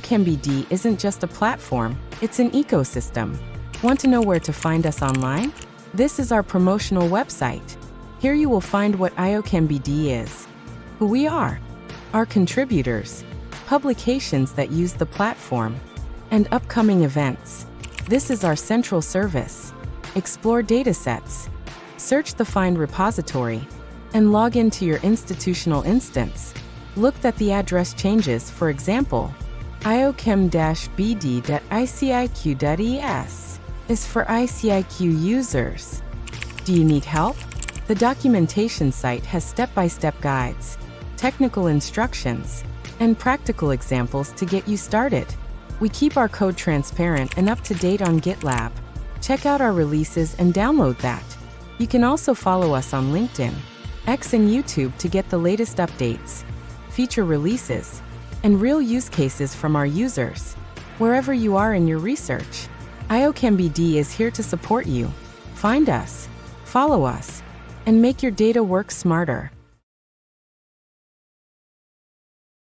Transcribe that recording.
ioChem-BD isn't just a platform, it's an ecosystem. Want to know where to find us online? This is our promotional website. Here you will find what ioChem-BD is, who we are, our contributors, publications that use the platform, and upcoming events. This is our central service. Explore datasets, search the Find repository, and log into your institutional instance. Look that the address changes, for example, iochem-bd.iciq.es is for ICIQ users. Do you need help? The documentation site has step-by-step guides, technical instructions, and practical examples to get you started. We keep our code transparent and up to date on GitLab. Check out our releases and download that. You can also follow us on LinkedIn, X, and YouTube to get the latest updates, feature releases, and real use cases from our users. Wherever you are in your research, ioChem-BD is here to support you. Find us, follow us, and make your data work smarter.